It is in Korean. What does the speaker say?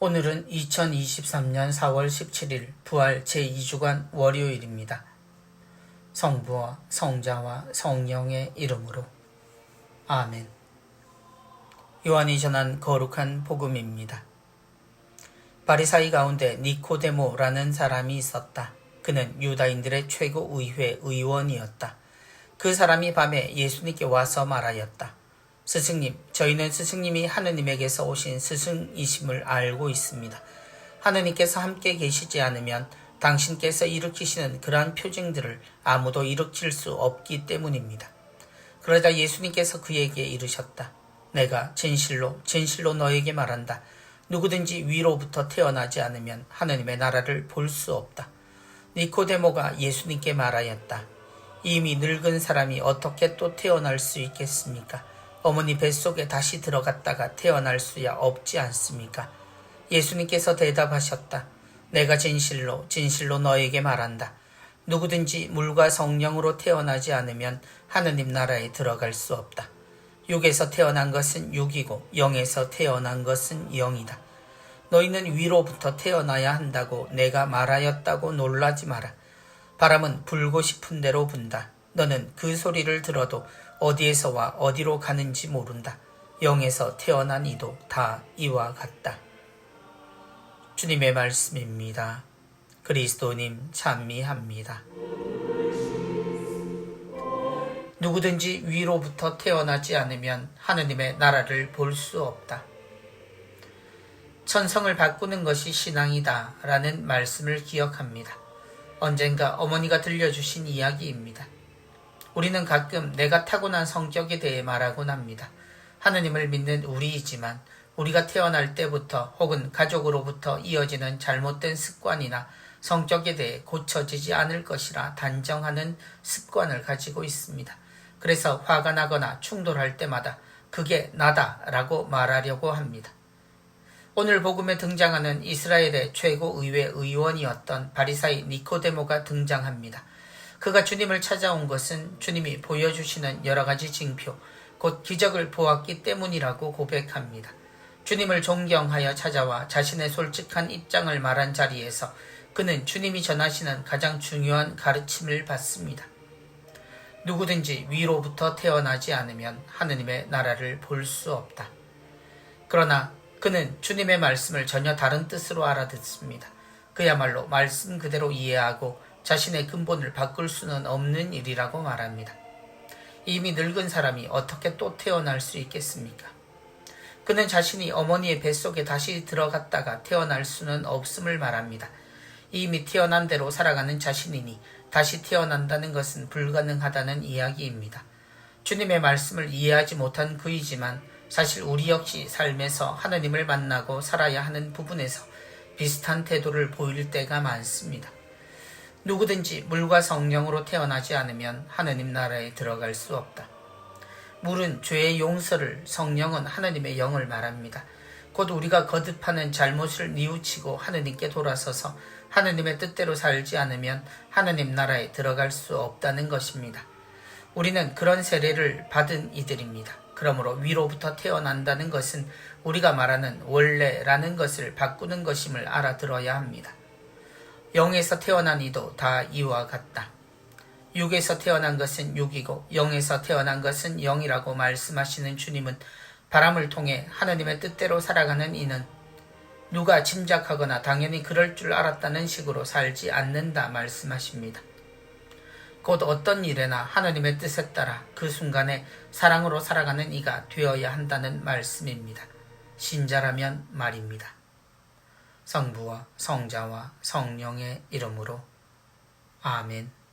오늘은 2023년 4월 17일 부활 제2주간 월요일입니다. 성부와 성자와 성령의 이름으로 아멘. 요한이 전한 거룩한 복음입니다. 바리사이 가운데 니코데모라는 사람이 있었다. 그는 유다인들의 최고 의회 의원이었다. 그 사람이 밤에 예수님께 와서 말하였다. 스승님, 저희는 스승님이 하느님에게서 오신 스승이심을 알고 있습니다. 하느님께서 함께 계시지 않으면 당신께서 일으키시는 그러한 표징들을 아무도 일으킬 수 없기 때문입니다. 그러자 예수님께서 그에게 이르셨다. 내가 진실로 너에게 말한다. 누구든지 위로부터 태어나지 않으면 하느님의 나라를 볼 수 없다. 니코데모가 예수님께 말하였다. 이미 늙은 사람이 어떻게 또 태어날 수 있겠습니까? 어머니 뱃속에 다시 들어갔다가 태어날 수야 없지 않습니까? 예수님께서 대답하셨다. 내가 진실로 너에게 말한다. 누구든지 물과 성령으로 태어나지 않으면 하느님 나라에 들어갈 수 없다. 육에서 태어난 것은 육이고 영에서 태어난 것은 영이다. 너희는 위로부터 태어나야 한다고 내가 말하였다고 놀라지 마라. 바람은 불고 싶은 대로 분다. 너는 그 소리를 들어도 어디에서 와 어디로 가는지 모른다. 영에서 태어난 이도 다 이와 같다. 주님의 말씀입니다. 그리스도님 찬미합니다. 누구든지 위로부터 태어나지 않으면 하느님의 나라를 볼 수 없다. 천성을 바꾸는 것이 신앙이다 라는 말씀을 기억합니다. 언젠가 어머니가 들려주신 이야기입니다. 우리는 가끔 내가 타고난 성격에 대해 말하곤 합니다. 하느님을 믿는 우리이지만 우리가 태어날 때부터 혹은 가족으로부터 이어지는 잘못된 습관이나 성격에 대해 고쳐지지 않을 것이라 단정하는 습관을 가지고 있습니다. 그래서 화가 나거나 충돌할 때마다 그게 나다라고 말하려고 합니다. 오늘 복음에 등장하는 이스라엘의 최고 의회 의원이었던 바리사이 니코데모가 등장합니다. 그가 주님을 찾아온 것은 주님이 보여주시는 여러 가지 징표, 곧 기적을 보았기 때문이라고 고백합니다. 주님을 존경하여 찾아와 자신의 솔직한 입장을 말한 자리에서 그는 주님이 전하시는 가장 중요한 가르침을 받습니다. 누구든지 위로부터 태어나지 않으면 하느님의 나라를 볼 수 없다. 그러나 그는 주님의 말씀을 전혀 다른 뜻으로 알아듣습니다. 그야말로 말씀 그대로 이해하고 자신의 근본을 바꿀 수는 없는 일이라고 말합니다. 이미 늙은 사람이 어떻게 또 태어날 수 있겠습니까? 그는 자신이 어머니의 뱃속에 다시 들어갔다가 태어날 수는 없음을 말합니다. 이미 태어난 대로 살아가는 자신이니 다시 태어난다는 것은 불가능하다는 이야기입니다. 주님의 말씀을 이해하지 못한 그이지만 사실 우리 역시 삶에서 하느님을 만나고 살아야 하는 부분에서 비슷한 태도를 보일 때가 많습니다. 누구든지 물과 성령으로 태어나지 않으면 하느님 나라에 들어갈 수 없다. 물은 죄의 용서를, 성령은 하느님의 영을 말합니다. 곧 우리가 거듭하는 잘못을 뉘우치고 하느님께 돌아서서 하느님의 뜻대로 살지 않으면 하느님 나라에 들어갈 수 없다는 것입니다. 우리는 그런 세례를 받은 이들입니다. 그러므로 위로부터 태어난다는 것은 우리가 말하는 원래라는 것을 바꾸는 것임을 알아들어야 합니다. 영에서 태어난 이도 다 이와 같다. 육에서 태어난 것은 육이고 영에서 태어난 것은 영이라고 말씀하시는 주님은 바람을 통해 하느님의 뜻대로 살아가는 이는 누가 짐작하거나 당연히 그럴 줄 알았다는 식으로 살지 않는다 말씀하십니다. 곧 어떤 일에나 하느님의 뜻에 따라 그 순간에 사랑으로 살아가는 이가 되어야 한다는 말씀입니다. 신자라면 말입니다. 성부와 성자와 성령의 이름으로 아멘.